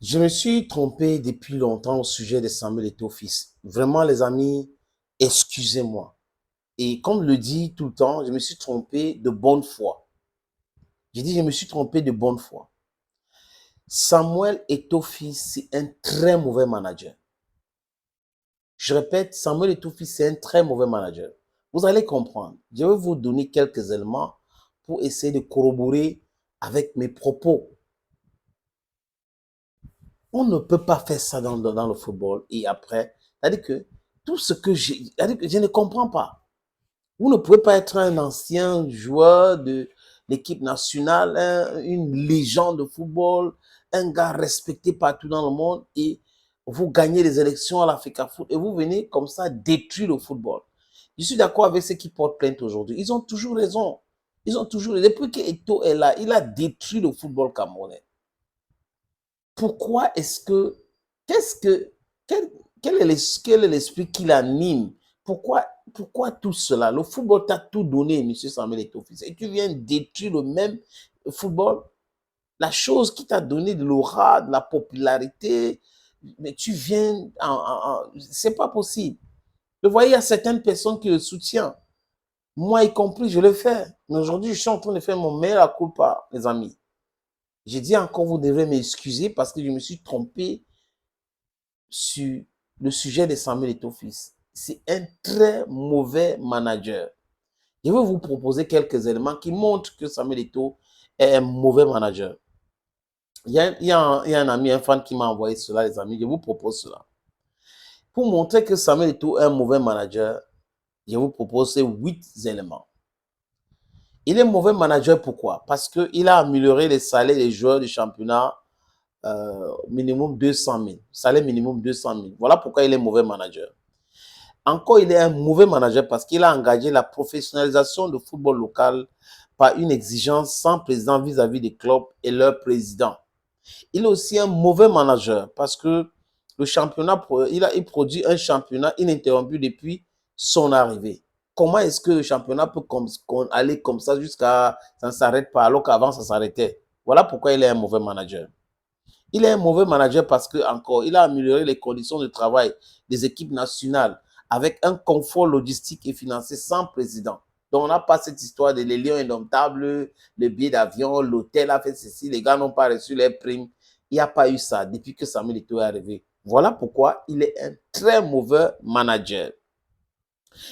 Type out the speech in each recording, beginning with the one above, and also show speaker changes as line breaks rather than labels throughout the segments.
Je me suis trompé depuis longtemps au sujet de Samuel Eto'o fils. Vraiment, les amis, excusez-moi. Et comme le dit tout le temps, je me suis trompé de bonne foi. J'ai dit, je me suis trompé de bonne foi. Samuel Eto'o fils, c'est un très mauvais manager. Je répète, Samuel Eto'o fils, c'est un très mauvais manager. Vous allez comprendre. Je vais vous donner quelques éléments pour essayer de corroborer avec mes propos. On ne peut pas faire ça dans le football et après, c'est-à-dire que tout ce que c'est-à-dire que je ne comprends pas. Vous ne pouvez pas être un ancien joueur de l'équipe nationale, une légende de football, un gars respecté partout dans le monde et vous gagnez les élections à l'Africa Foot et vous venez comme ça détruire le football. Je suis d'accord avec ceux qui portent plainte aujourd'hui. Ils ont toujours raison. Ils ont toujours, depuis que Eto'o est là, il a détruit le football camerounais. Pourquoi est-ce que, qu'est-ce que, quel, quel est l'esprit qui l'anime? Pourquoi tout cela? Le football t'a tout donné, monsieur Samuel Eto'o, et tu viens détruire le même football, la chose qui t'a donné de l'aura, de la popularité, mais tu viens, c'est pas possible. Vous voyez, il y a certaines personnes qui le soutiennent. Moi y compris, je le fais. Mais aujourd'hui, je suis en train de faire mon meilleur culpa, les amis. J'ai dit encore, vous devrez m'excuser parce que je me suis trompé sur le sujet de Samuel Eto'o fils. C'est un très mauvais manager. Je vais vous proposer quelques éléments qui montrent que Samuel Eto'o est un mauvais manager. Il y a un ami, un fan qui m'a envoyé cela, les amis. Je vous propose cela. Pour montrer que Samuel Eto'o est un mauvais manager, je vous propose ces 8 éléments. Il est mauvais manager, pourquoi? Parce qu'il a amélioré les salaires des joueurs du championnat minimum 200 000. Salaire minimum 200 000. Voilà pourquoi il est mauvais manager. Encore, il est un mauvais manager parce qu'il a engagé la professionnalisation du football local par une exigence sans président vis-à-vis des clubs et leurs présidents. Il est aussi un mauvais manager parce que le championnat, il produit un championnat ininterrompu depuis son arrivée. Comment est-ce que le championnat peut aller comme ça jusqu'à ça ne s'arrête pas alors qu'avant ça s'arrêtait? Voilà pourquoi il est un mauvais manager. Il est un mauvais manager parce que, encore, il a amélioré les conditions de travail des équipes nationales avec un confort logistique et financier sans précédent. Donc, on n'a pas cette histoire de les lions indomptables, le billet d'avion, l'hôtel a fait ceci, les gars n'ont pas reçu les primes. Il n'y a pas eu ça depuis que Samuel Eto'o est arrivé. Voilà pourquoi il est un très mauvais manager.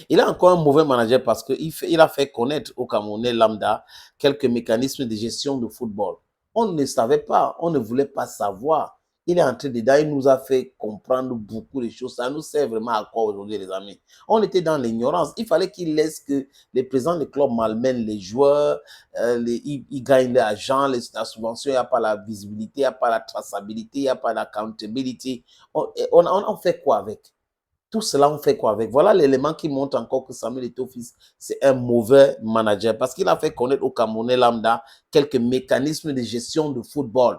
Il est encore un mauvais manager parce qu'il a fait connaître au Camerounais lambda quelques mécanismes de gestion de football. On ne savait pas, on ne voulait pas savoir. Il est entré dedans, il nous a fait comprendre beaucoup de choses. Ça nous sert vraiment à quoi aujourd'hui, les amis? On était dans l'ignorance. Il fallait qu'il laisse que les présidents des clubs malmènent les joueurs, ils gagnent l'argent, la subvention, il n'y a pas la visibilité, il n'y a pas la traçabilité, il n'y a pas l'accountability. On fait quoi avec? Tout cela, on fait quoi avec? Voilà l'élément qui montre encore que Samuel Eto'o fils, c'est un mauvais manager parce qu'il a fait connaître au Camerounais lambda quelques mécanismes de gestion de football.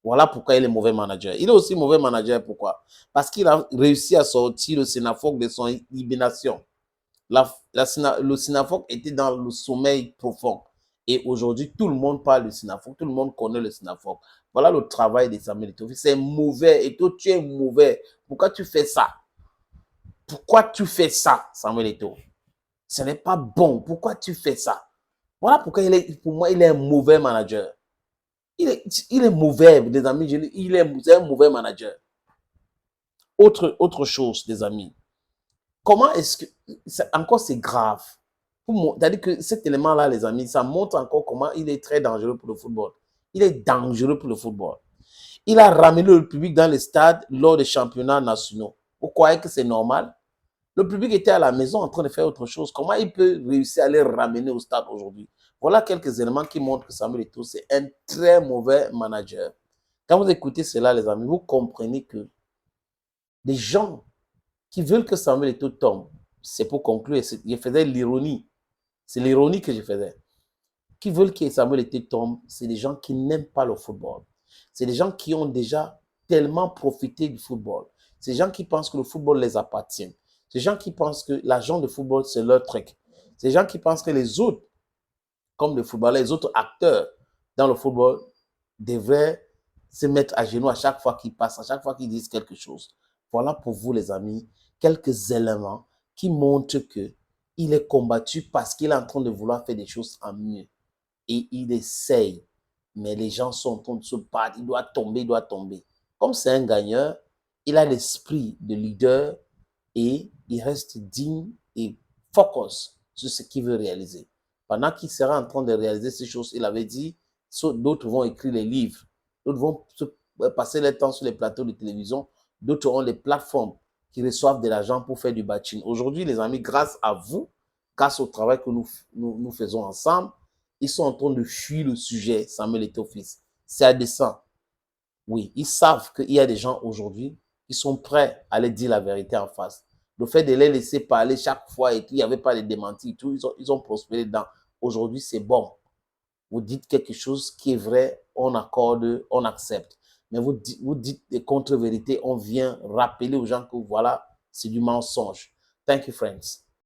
Voilà pourquoi il est mauvais manager. Il est aussi mauvais manager, pourquoi? Parce qu'il a réussi à sortir le Sénafoc de son hibernation. Le Sénafoc était dans le sommeil profond. Et aujourd'hui, tout le monde parle du Sénafoc, tout le monde connaît le Sénafoc. Voilà le travail de Samuel Eto'o fils. C'est mauvais. Et toi, tu es mauvais. Pourquoi tu fais ça? Pourquoi tu fais ça, Samuel Eto'o? Ce n'est pas bon. Pourquoi tu fais ça? Voilà pourquoi pour moi, il est un mauvais manager. Il est mauvais, les amis. C'est un mauvais manager. Autre chose, les amis. Comment est-ce que... Encore, c'est grave. C'est-à-dire que cet élément-là, les amis, ça montre encore comment il est très dangereux pour le football. Il est dangereux pour le football. Il a ramené le public dans les stades lors des championnats nationaux. Vous croyez que c'est normal? Le public était à la maison en train de faire autre chose. Comment il peut réussir à les ramener au stade aujourd'hui? Voilà quelques éléments qui montrent que Samuel Eto'o, c'est un très mauvais manager. Quand vous écoutez cela, les amis, vous comprenez que les gens qui veulent que Samuel Eto'o tombe, c'est pour conclure, je faisais l'ironie. C'est l'ironie que je faisais. Qui veulent que Samuel Eto'o tombe, c'est des gens qui n'aiment pas le football. C'est des gens qui ont déjà tellement profité du football. C'est des gens qui pensent que le football les appartient. C'est des gens qui pensent que l'argent de football, c'est leur truc. C'est des gens qui pensent que les autres, comme les footballeurs, les autres acteurs dans le football, devraient se mettre à genoux à chaque fois qu'ils passent, à chaque fois qu'ils disent quelque chose. Voilà pour vous, les amis, quelques éléments qui montrent que il est combattu parce qu'il est en train de vouloir faire des choses en mieux. Et il essaye, mais les gens sont en train de se battre. Il doit tomber, il doit tomber. Comme c'est un gagneur, il a l'esprit de leader et il reste digne et focus sur ce qu'il veut réaliser. Pendant qu'il sera en train de réaliser ces choses, il avait dit, d'autres vont écrire les livres, d'autres vont passer leur temps sur les plateaux de télévision, d'autres ont les plateformes qui reçoivent de l'argent pour faire du batching. Aujourd'hui, les amis, grâce à vous, grâce au travail que nous faisons ensemble, ils sont en train de fuir le sujet Samuel Eto'o-Fils. C'est à dessein. Oui, ils savent qu'il y a des gens aujourd'hui qui sont prêts à aller dire la vérité en face. Le fait de les laisser parler chaque fois et tout, il n'y avait pas de démenti et tout, ils ont prospéré dedans. Aujourd'hui, c'est bon. Vous dites quelque chose qui est vrai, on accorde, on accepte. Mais vous dites des contre-vérités, on vient rappeler aux gens que voilà, c'est du mensonge. Thank you, friends.